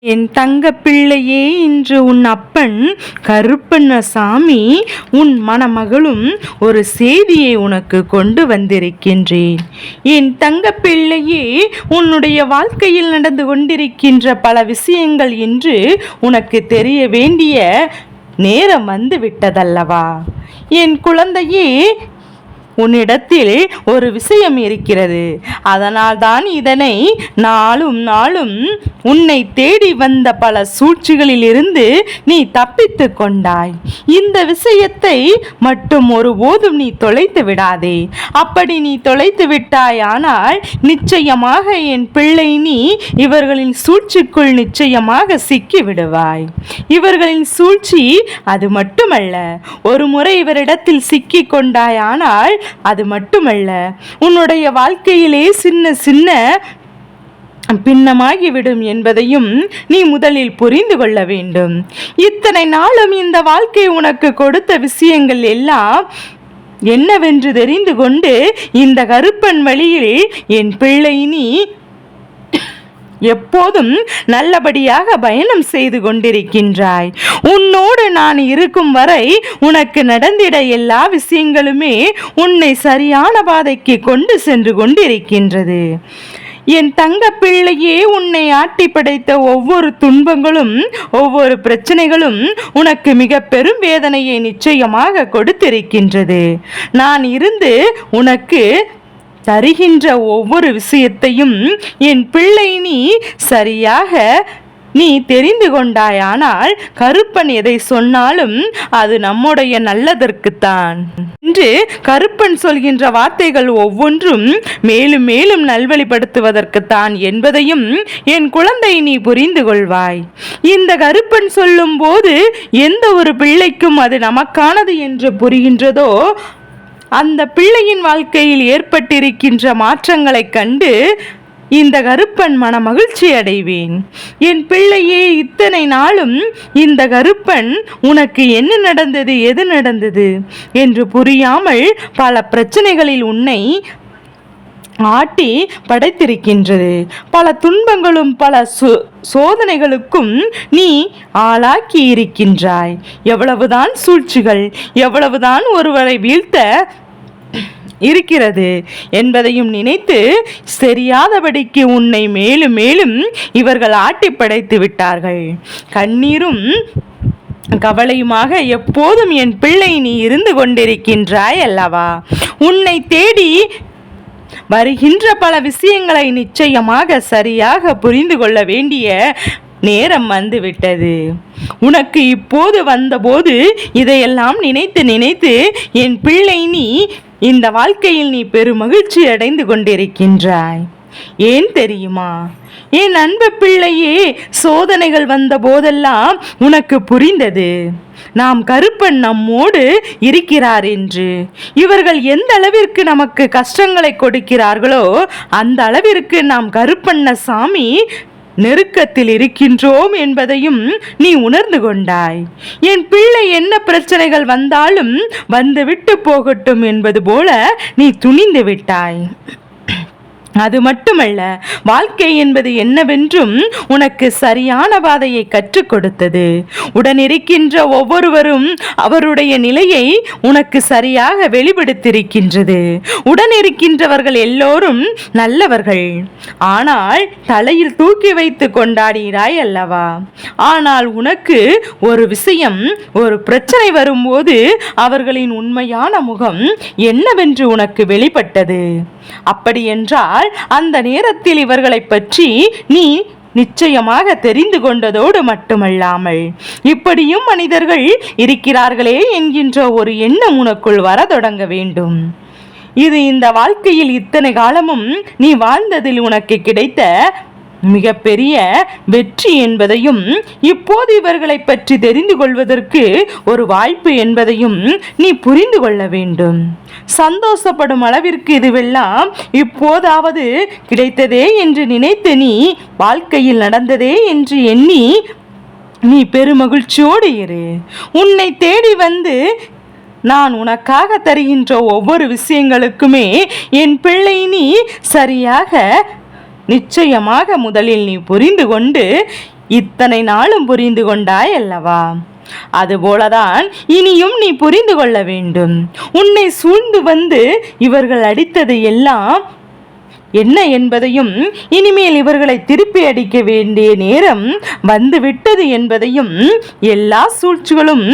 என் தங்க பிள்ளையே, இன்று உன் அப்பன் கருப்பண்ணசாமி உன் மணமகளும் ஒரு செய்தியை உனக்கு கொண்டு வந்திருக்கின்றேன். என் தங்க பிள்ளையே, உன்னுடைய வாழ்க்கையில் நடந்து கொண்டிருக்கின்ற பல விஷயங்கள் இன்று உனக்கு தெரிய வேண்டிய நேரம் வந்து விட்டதல்லவா? என் குழந்தையே, உன்னிடத்தில் ஒரு விஷயம் இருக்கிறது. அதனால் தான் இதனை நாளும் நாளும் உன்னை தேடி வந்த பல சூழ்ச்சிகளில் இருந்து நீ தப்பித்து கொண்டாய். இந்த விஷயத்தை மட்டும் ஒருபோதும் நீ தொலைத்து விடாதே. அப்படி நீ தொலைத்து விட்டாயானால் நிச்சயமாக என் பிள்ளை, நீ இவர்களின் சூழ்ச்சிக்குள் நிச்சயமாக சிக்கி விடுவாய். இவர்களின் சூழ்ச்சி அது மட்டுமல்ல, ஒரு முறை இவரிடத்தில் சிக்கி கொண்டாயானால் அது மட்டுமல்ல, உன்னுடைய வாழ்க்கையிலே சின்ன சின்ன பின்னமாகிவிடும் என்பதையும் நீ முதலில் புரிந்து கொள்ள வேண்டும். இத்தனை நாளும் இந்த வாழ்க்கை உனக்கு கொடுத்த விஷயங்கள் எல்லாம் என்னவென்று தெரிந்து கொண்டு இந்த கருப்பன் வழியில் என் பிள்ளை நீ எப்போதும் நல்லபடியாக பயணம் செய்து கொண்டிருக்கின்றாய். உன்னோடு நான் இருக்கும் வரை உனக்கு நடந்திட எல்லா விஷயங்களுமே உன்னை சரியான பாதைக்கு கொண்டு சென்று கொண்டிருக்கின்றது. என் தங்க பிள்ளையே, உன்னை ஆட்டி படைத்த ஒவ்வொரு துன்பங்களும் ஒவ்வொரு பிரச்சனைகளும் உனக்கு மிக பெரும் வேதனையை நிச்சயமாக கொடுத்திருக்கின்றது. நான் இருந்து உனக்கு தருகின்ற ஒவ்வொரு விஷயத்தையும் என் பிள்ளை நீ சரியாக நீ தெரிந்து கொண்டாயானால் கருப்பன் எதை சொன்னாலும் அது நம்முடைய நல்லதற்குத்தான் என்று கருப்பன் சொல்கின்ற வார்த்தைகள் ஒவ்வொன்றும் மேலும் மேலும் நல்வழிப்படுத்துவதற்குத்தான் என்பதையும் என் குழந்தை நீ புரிந்து கொள்வாய். இந்த கருப்பன் சொல்லும் போது எந்த ஒரு பிள்ளைக்கும் அது நமக்கானது என்று புரிகின்றதோ அந்த பிள்ளையின் வாழ்க்கையில் ஏற்பட்டிருக்கின்ற மாற்றங்களை கண்டு இந்த கருப்பன் மன மகிழ்ச்சி அடைவேன். என் பிள்ளையே, இத்தனை நாளும் இந்த கருப்பன் உனக்கு என்ன நடந்தது, எது நடந்தது என்று புரியாமல் பல பிரச்சனைகளில் உன்னை ஆட்டி படைத்திருக்கின்றது. பல துன்பங்களும் பல சோதனைகளுக்கும் நீ ஆளாக்கி இருக்கின்றாய். எவ்வளவுதான் சூழ்ச்சிகள், எவ்வளவுதான் ஒருவரை வீழ்த்த இருக்கிறது என்பதையும் நினைத்து தெரியாதபடிக்கு உன்னை மேலும் மேலும் இவர்கள் ஆட்டி படைத்து விட்டார்கள். கண்ணீரும் கவலையுமாக எப்போதும் என் பிள்ளை நீ இருந்து கொண்டிருக்கின்றாய் அல்லவா? உன்னை தேடி வருகின்ற பல விஷயங்களை நிச்சயமாக சரியாக புரிந்து கொள்ள வேண்டிய நேரம் வந்துவிட்டது. உனக்கு இப்போது வந்தபோது இதையெல்லாம் நினைத்து நினைத்து என் பிள்ளை நீ இந்த வாழ்க்கையில் நீ பெருமகிழ்ச்சி அடைந்து கொண்டிருக்கின்றாய். ஏன் தெரியுமா? என் அன்பு பிள்ளையே, சோதனைகள் வந்த போதெல்லாம் உனக்கு புரிந்தது நாம் கருப்பன் நம்மோடு இருக்கிறார் என்று. இவர்கள் எந்த அளவிற்கு நமக்கு கஷ்டங்களை கொடுக்கிறார்களோ அந்த அளவிற்கு நாம் கருப்பண்ணசாமி நெருக்கத்தில் இருக்கின்றோம் என்பதையும் நீ உணர்ந்து கொண்டாய். என் பிள்ளை என்ன பிரச்சனைகள் வந்தாலும் வந்துவிட்டு போகட்டும் என்பது போல நீ துணிந்து விட்டாய். அது மட்டுமல்ல, வாழ்க்கை என்பது என்னவென்றும் உனக்கு சரியான பாதையை கற்றுக் கொடுத்தது. உடனிருக்கின்ற ஒவ்வொருவரும் அவருடைய நிலையை உனக்கு சரியாக வெளிப்படுத்தியிருக்கின்றது. உடனிருக்கின்றவர்கள் எல்லோரும் நல்லவர்கள். ஆனால் தலையில் தூக்கி வைத்து கொண்டாடுகிறாய் அல்லவா? ஆனால் உனக்கு ஒரு விஷயம், ஒரு பிரச்சனை வரும்போது அவர்களின் உண்மையான முகம் என்னவென்று உனக்கு வெளிப்பட்டது. அப்படி என்றால் அந்த நேரத்தில் இவர்களை பற்றி நீ நிச்சயமாக தெரிந்து கொண்டதோடு மட்டுமல்லாமல் இப்படியும் மனிதர்கள் இருக்கிறார்களே என்கின்ற ஒரு எண்ணம் உனக்குள் வர தொடங்க வேண்டும். இது இந்த வாழ்க்கையில் இத்தனை காலமும் நீ வாழ்ந்ததில் உனக்கு கிடைத்த மிகப்பெரிய வெற்றி என்பதையும் இப்போது இவர்களை பற்றி தெரிந்து கொள்வதற்கு ஒரு வாய்ப்பு என்பதையும் நீ புரிந்து கொள்ள வேண்டும். சந்தோஷப்படும் அளவிற்கு இதுவெல்லாம் இப்போதாவது கிடைத்ததே என்று நினைத்து நீ வாழ்க்கையில் நடந்ததே என்று எண்ணி நீ பெருமகிழ்ச்சியோடு இரு. உன்னை தேடி வந்து நான் உனக்காக தருகின்ற ஒவ்வொரு விஷயங்களுக்குமே என் பிள்ளை நீ சரியாக நிச்சயமாக முதலில் நீ புரிந்து கொண்டு இத்தனை நாளும் புரிந்து கொண்டாய் அல்லவா? அதுபோலதான் இனியும் நீ புரிந்து கொள்ள வேண்டும். உன்னை சூழ்ந்து வந்து இவர்கள் அடித்தது எல்லாம் என்ன என்பதையும், இனிமேல் இவர்களை திருப்பி அடிக்க வேண்டிய நேரம் வந்துவிட்டது என்பதையும், எல்லா சூழ்ச்சிகளும்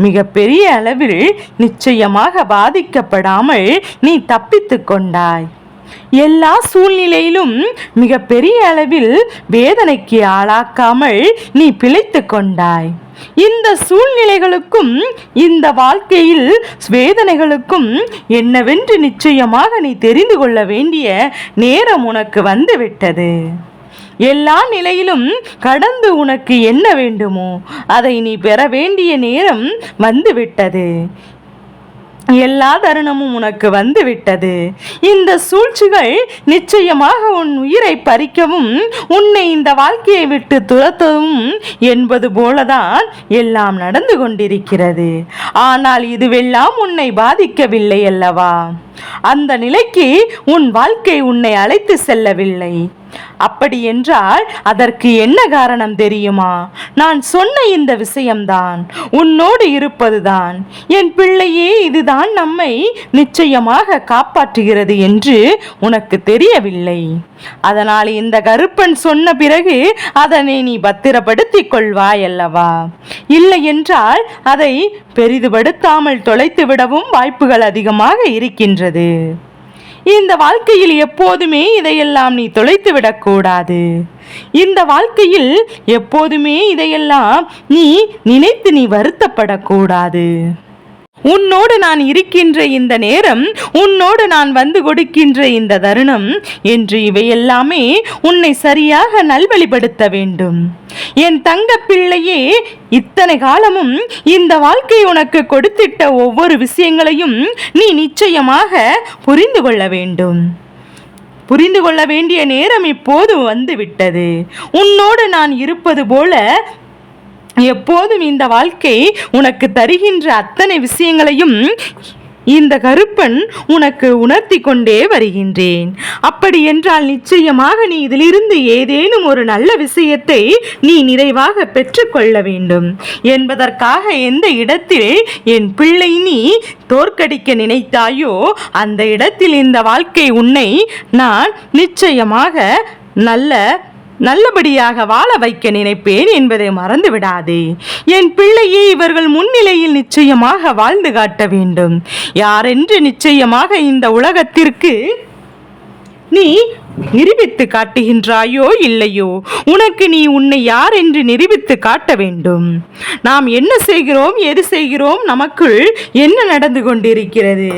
மிக பெரிய அளவில் நிச்சயமாக பாதிக்கப்படாமல் நீ தப்பித்து கொண்டாய். எல்லா சூழ்நிலையிலும் மிக பெரிய அளவில் வேதனைக்கு ஆளாக்காமல் நீ பிழைத்து கொண்டாய். இந்த சூழ்நிலைகளுக்கும் இந்த வாழ்க்கையில் வேதனைகளுக்கும் என்னவென்று நிச்சயமாக நீ தெரிந்து கொள்ள வேண்டிய நேரம் உனக்கு வந்துவிட்டது. எல்லா நிலையிலும் கடந்து உனக்கு என்ன வேண்டுமோ அதை நீ பெற வேண்டிய நேரம் வந்துவிட்டது. எல்லா தருணமும் உனக்கு வந்து விட்டது. இந்த சூழ்ச்சிகள் நிச்சயமாக உன் உயிரை பறிக்கவும் உன்னை இந்த வாழ்க்கையை விட்டு துரத்தவும் என்பது போலதான் எல்லாம் நடந்து கொண்டிருக்கிறது. ஆனால் இதுவெல்லாம் உன்னை பாதிக்கவில்லை அல்லவா? அந்த நிலைக்கு உன் வாழ்க்கை உன்னை அழைத்து செல்லவில்லை. அப்படி என்றால் அதற்கு என்ன காரணம் தெரியுமா? நான் சொன்ன இந்த விஷயம்தான், உன்னோடு இருப்பதுதான். என் பிள்ளையே, இதுதான் நம்மை நிச்சயமாக காப்பாற்றுகிறது என்று உனக்கு தெரியவில்லை. அதனால் இந்த கருப்பன் சொன்ன பிறகு அதனை நீ பத்திரப்படுத்திக் கொள்வாய் அல்லவா? இல்லை என்றால் அதை பெரிதுபடுத்தாமல் தொலைத்து விடவும் வாய்ப்புகள் அதிகமாக இருக்கின்றது. இந்த வாழ்க்கையில் எப்போதுமே இதையெல்லாம் நீ தொலைத்து விடக்கூடாது. இந்த வாழ்க்கையில் எப்போதுமே இதையெல்லாம் நீ நினைத்து நீ வருத்தப்படக்கூடாது. உன்னோடு நான் இருக்கின்ற இந்த நேரம், உன்னோடு நான் வந்து கொடுக்கின்ற இந்த தருணம் என்று இவையெல்லாமே உன்னை சரியாக நல்வழிப்படுத்த வேண்டும். என் தங்க பிள்ளையே, இத்தனை காலமும் இந்த வாழ்க்கை உனக்கு கொடுத்திட்ட ஒவ்வொரு விஷயங்களையும் நீ நிச்சயமாக புரிந்து கொள்ள வேண்டும். புரிந்து கொள்ள வேண்டிய நேரம் இப்போது வந்துவிட்டது. உன்னோடு நான் இருப்பது போல எப்போதும் இந்த வாழ்க்கை உனக்கு தருகின்ற அத்தனை விஷயங்களையும் இந்த கருப்பன் உனக்கு உணர்த்தி கொண்டே வருகின்றேன். அப்படி என்றால் நிச்சயமாக நீ இதிலிருந்து ஏதேனும் ஒரு நல்ல விஷயத்தை நீ நிறைவாக பெற்றுக்கொள்ள வேண்டும் என்பதற்காக எந்த இடத்தில் என் பிள்ளை நீ தோற்கடிக்க நினைத்தாயோ அந்த இடத்தில் இந்த வாழ்க்கை உன்னை நான் நிச்சயமாக நல்லபடியாக வாழ வைக்க நினைப்பேன் என்பதை மறந்து விடாதே. என் பிள்ளையே, இவர்கள் முன்னிலையில் நிச்சயமாக வாழ்ந்து காட்ட வேண்டும். யாரென்று நிச்சயமாக இந்த உலகத்திற்கு நீ நிரூபித்து காட்டுகின்றாயோ இல்லையோ, உனக்கு நீ உன்னை யார் என்று நிரூபித்து காட்ட வேண்டும். நாம் என்ன செய்கிறோம், எது செய்கிறோம், நமக்குள் என்ன நடந்து கொண்டிருக்கிறது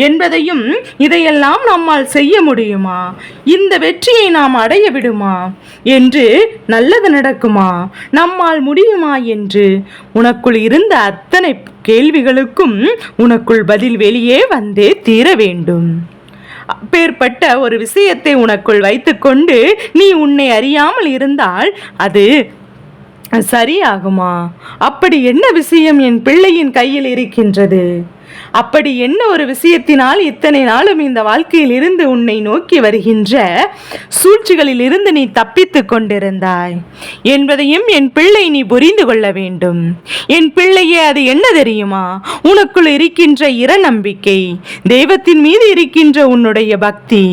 என்பதையும், இதையெல்லாம் நம்மால் செய்ய முடியுமா, இந்த வெற்றியை நாம் அடைய விடுமா, என்று நல்லது நடக்குமா, நம்மால் முடியுமா என்று உனக்குள் இருந்த அத்தனை கேள்விகளுக்கும் உனக்குள் பதில் வெளியே வந்தே தீர வேண்டும். அப்பேற்பட்ட ஒரு விஷயத்தை உனக்குள் வைத்துக்கொண்டு நீ உன்னை அறியாமல் இருந்தால் அது சரியாகுமா? அப்படி என்ன விஷயம் என் பிள்ளையின் கையில் இருக்கின்றது? அப்படி என்ன ஒரு விஷயத்தினால் இத்தனை நாளும் இந்த வாழ்க்கையில் இருந்து உன்னை நோக்கி வருகின்ற சூழ்ச்சிகளில் இருந்து நீ தப்பித்து கொண்டிருந்தாய் என்பதையும் என் பிள்ளை நீ புரிந்து கொள்ள வேண்டும். என் பிள்ளையே, அது என்ன தெரியுமா? உனக்குள் இருக்கின்ற இறைநம்பிக்கை, தெய்வத்தின் மீது இருக்கின்ற உன்னுடைய பக்தி.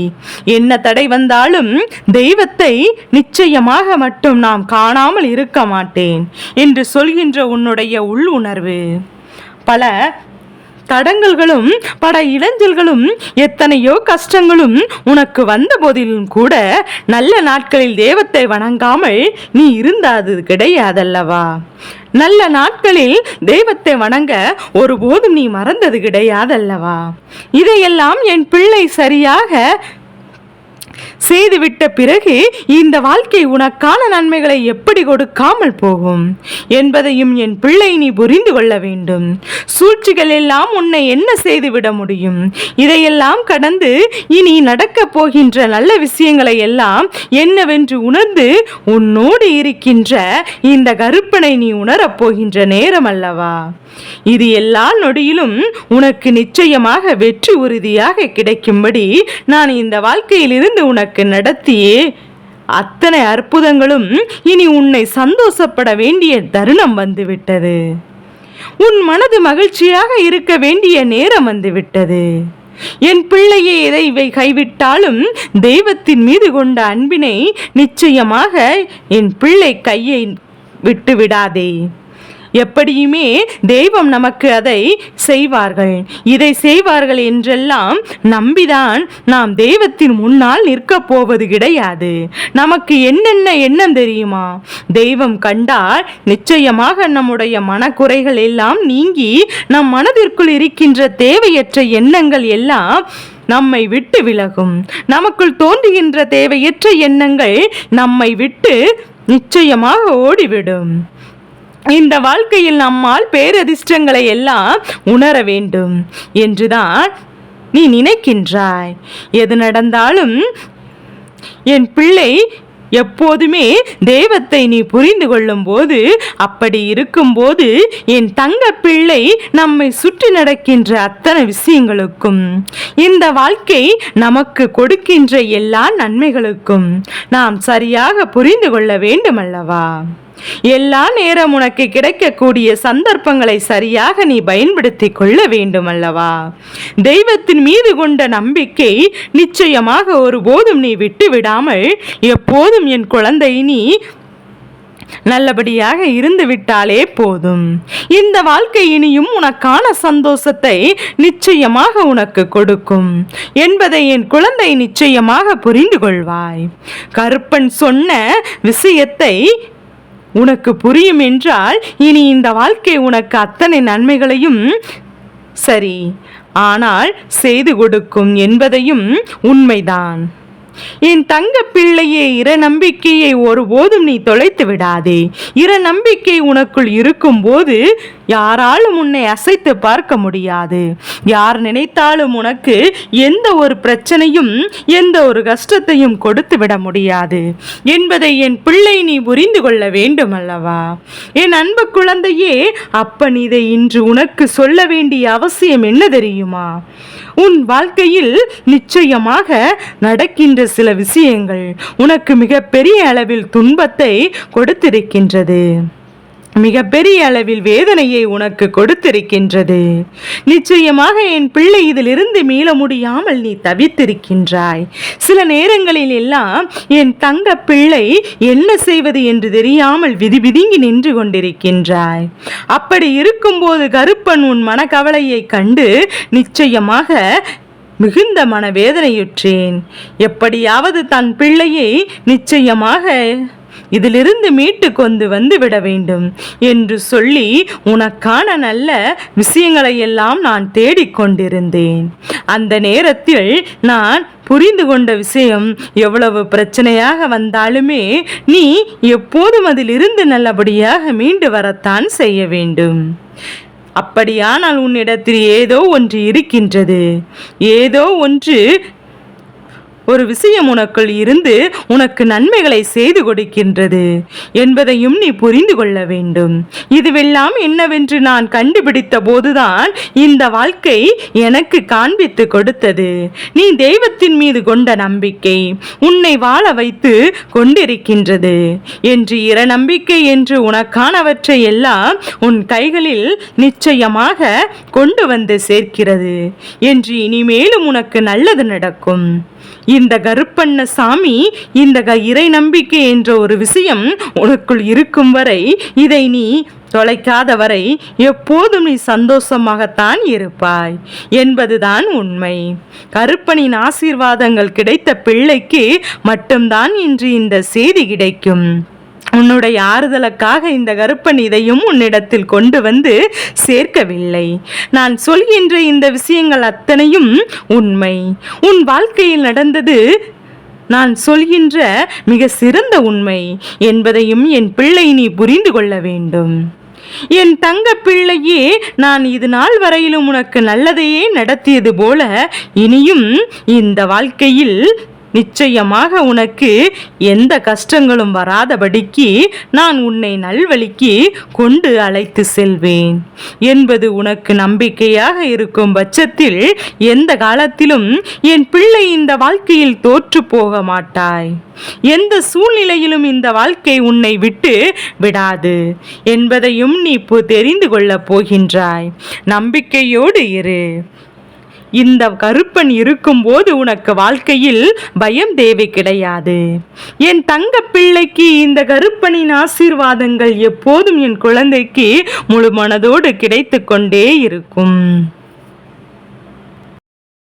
என்ன தடை வந்தாலும் தெய்வத்தை நிச்சயமாக மட்டும் நாம் காணாமல் இருக்க மாட்டேன் என்று சொல்கின்ற உன்னுடைய உள் உணர்வு. பல தடங்கல்களும் பல இடைஞ்சல்களும் எத்தனையோ கஷ்டங்களும் உனக்கு வந்த போதிலும் கூட நல்ல நாட்களில் தெய்வத்தை வணங்காமல் நீ இருந்தாது கிடையாதல்லவா? நல்ல நாட்களில் தெய்வத்தை வணங்க ஒருபோதும் நீ மறந்தது கிடையாதல்லவா? இதையெல்லாம் என் பிள்ளை சரியாக செய்துவிட்ட பிறகு இந்த வாழ்க்கை உனக்கான நன்மைகளை எப்படி கொடுக்காமல் போகும் என்பதையும் என் பிள்ளை நீ புரிந்து கொள்ள வேண்டும். சூழ்ச்சிகள் எல்லாம் உன்னை என்ன செய்துவிட முடியும்? இதையெல்லாம் கடந்து இனி நடக்கப் போகின்ற நல்ல விஷயங்களை எல்லாம் என்னவென்று உணர்ந்து உன்னோடு இருக்கின்ற இந்த கருப்பனை நீ உணரப் போகின்ற நேரம் அல்லவா? இது எல்லா நொடியிலும் உனக்கு நிச்சயமாக வெற்றி உறுதியாக கிடைக்கும்படி நான் இந்த வாழ்க்கையில் இருந்து உனக்கு நடத்தியே அத்தனை அற்புதங்களும் இனி உன்னை சந்தோஷப்பட வேண்டிய தருணம் வந்துவிட்டது. உன் மனது மகிழ்ச்சியாக இருக்க வேண்டிய நேரம் வந்துவிட்டது. என் பிள்ளையை இதை கைவிட்டாலும் தெய்வத்தின் மீது கொண்ட அன்பினை நிச்சயமாக என் பிள்ளை கையை விட்டு விடாதே. எப்படியுமே தெய்வம் நமக்கு அதை செய்வார்கள், இதை செய்வார்கள் என்றெல்லாம் நம்பிதான் நாம் தெய்வத்தின் முன்னால் நிற்கப் போவது கிடையாது. நமக்கு என்னென்ன எண்ணம் தெரியுமா? தெய்வம் கண்டால் நிச்சயமாக நம்முடைய மனக்குறைகள் எல்லாம் நீங்கி நம் மனதிற்குள் இருக்கின்ற தேவையற்ற எண்ணங்கள் எல்லாம் நம்மை விட்டு விலகும். நமக்குள் தோன்றுகின்ற தேவையற்ற எண்ணங்கள் நம்மை விட்டு நிச்சயமாக ஓடிவிடும். இந்த வாழ்க்கையில் நம்மால் பேரதிர்ஷ்டங்களை எல்லாம் உணர வேண்டும் என்றுதான் நீ நினைக்கின்றாய். எது நடந்தாலும் என் பிள்ளை, எப்போதுமே தெய்வத்தை நீ புரிந்து கொள்ளும் போது, அப்படி இருக்கும்போது என் தங்க பிள்ளை நம்மை சுற்றி நடக்கின்ற அத்தனை விஷயங்களுக்கும், இந்த வாழ்க்கை நமக்கு கொடுக்கின்ற எல்லா நன்மைகளுக்கும் நாம் சரியாக புரிந்து கொள்ள வேண்டும் அல்லவா? எல்லா நேரம் உனக்கு கிடைக்கக்கூடிய சந்தர்ப்பங்களை சரியாக நீ பயன்படுத்தி கொள்ள வேண்டும் அல்லவா? தெய்வத்தின் மீது கொண்ட நம்பிக்கை நிச்சயமாக ஒருபோதும் நீ விட்டு விடாமல் எப்போதும் என் குழந்தை நீ நல்லபடியாக இருந்து விட்டாலே போதும். இந்த வாழ்க்கை இனியும் உனக்கான சந்தோஷத்தை நிச்சயமாக உனக்கு கொடுக்கும் என்பதை என் குழந்தை நிச்சயமாக புரிந்து கொள்வாய். கருப்பன் சொன்ன விஷயத்தை உனக்கு புரியும் என்றால் இனி இந்த வாழ்க்கை உனக்கு அத்தனை நன்மைகளையும் சரி ஆனால் செய்து கொடுக்கும் என்பதையும் உண்மைதான். என் தங்க பிள்ளையே, இறை நம்பிக்கையை ஒருபோதும் நீ தொலைத்து விடாதே. இறை நம்பிக்கை உனக்குள் இருக்கும் போது யாராலும் உன்னை அசைத்து பார்க்க முடியாது. யார் நினைத்தாலும் உனக்கு எந்த ஒரு பிரச்சனையும் எந்த ஒரு கஷ்டத்தையும் கொடுத்து விட முடியாது என்பதை என் பிள்ளை நீ புரிந்து கொள்ள வேண்டும் அல்லவா? என் அன்பு குழந்தையே, அப்பன் இதை இன்று உனக்கு சொல்ல வேண்டிய அவசியம் என்ன தெரியுமா? உன் வாழ்க்கையில் நிச்சயமாக நடக்கின்ற சில விஷயங்கள் உனக்கு மிகப்பெரிய அளவில் துன்பத்தை கொடுத்திருக்கின்றது, மிகப்பெரிய அளவில் வேதனையை உனக்கு கொடுத்திருக்கின்றது. நிச்சயமாக என் பிள்ளை இதிலிருந்து மீள முடியாமல் நீ தவித்திருக்கின்றாய். சில நேரங்களில் எல்லாம் என் தங்க பிள்ளை என்ன செய்வது என்று தெரியாமல் விதிவிதுங்கி நின்று கொண்டிருக்கின்றாய். அப்படி இருக்கும்போது கருப்பன் உன் மனக்கவலையை கண்டு நிச்சயமாக மிகுந்த மனவேதனையுற்றேன். எப்படியாவது தன் பிள்ளையை நிச்சயமாக இதிலிருந்து மீட்டு கொண்டு வந்து விட வேண்டும் என்று சொல்லி உனக்கான நல்ல விஷயங்களை எல்லாம் நான் தேடிக்கொண்டிருந்தேன். அந்த நேரத்தில் நான் புரிந்து கொண்ட விஷயம், எவ்வளவு பிரச்சனையாக வந்தாலுமே நீ எப்போதும் அதிலிருந்து நல்லபடியாக மீண்டு வரத்தான் செய்ய வேண்டும். அப்படியானால் உன்னிடத்தில் ஏதோ ஒன்று இருக்கின்றது, ஏதோ ஒரு விஷயம் உனக்குள் இருந்து உனக்கு நன்மைகளை செய்து கொடுக்கின்றது என்பதையும் நீ புரிந்து கொள்ள வேண்டும். இதுவெல்லாம் என்னவென்று நான் கண்டுபிடித்த போதுதான் இந்த வாழ்க்கை எனக்கு காண்பித்து கொடுத்தது. நீ தெய்வத்தின் மீது கொண்ட நம்பிக்கை உன்னை வாழ வைத்து கொண்டிருக்கின்றது என்று இறை நம்பிக்கை என்று உனக்கானவற்றை எல்லாம் உன் கைகளில் நிச்சயமாக கொண்டு வந்து சேர்க்கிறது என்று இனிமேலும் உனக்கு நல்லது நடக்கும். இந்த கருப்பண்ண சாமி, இந்த இறை நம்பிக்கை என்ற ஒரு விஷயம் உனக்குள் இருக்கும் வரை, இதை நீ தொலைக்காத வரை எப்போதும் நீ சந்தோஷமாகத்தான் இருப்பாய் என்பதுதான் உண்மை. கருப்பனின் ஆசீர்வாதங்கள் கிடைத்த பிள்ளைக்கு மட்டும்தான் இன்று இந்த செய்தி கிடைக்கும். உன்னுடைய ஆறுதலுக்காக இந்த கருப்பன் இதையும் உன்னிடத்தில் கொண்டு வந்து சேர்க்கவில்லை. நான் சொல்கின்ற இந்த விஷயங்கள் அத்தனையும் உண்மை. உன் வாழ்க்கையில் நடந்தது நான் சொல்கின்ற மிக சிறந்த உண்மை என்பதையும் என் பிள்ளை நீ புரிந்து கொள்ள வேண்டும். என் தங்க பிள்ளையே, நான் இது நாள் வரையிலும் உனக்கு நல்லதையே நடத்தியது போல இனியும் இந்த வாழ்க்கையில் நிச்சயமாக உனக்கு எந்த கஷ்டங்களும் வராதபடிக்கு நான் உன்னை நல்வழிக்கு கொண்டு அழைத்து செல்வேன் என்பது உனக்கு நம்பிக்கையாக இருக்கும் பட்சத்தில் எந்த காலத்திலும் என் பிள்ளை இந்த வாழ்க்கையில் தோற்று போக மாட்டாய். எந்த சூழ்நிலையிலும் இந்த வாழ்க்கை உன்னை விட்டு விடாது என்பதையும் நீ தெரிந்து கொள்ளப் போகின்றாய். நம்பிக்கையோடு இரு. இந்த கருப்பன் இருக்கும்போது உனக்கு வாழ்க்கையில் பயம் தேவை கிடையாது. என் தங்க பிள்ளைக்கு இந்த கருப்பனின் ஆசீர்வாதங்கள் எப்போதும் என் குழந்தைக்கு முழு மனதோடு கிடைத்து கொண்டே இருக்கும்.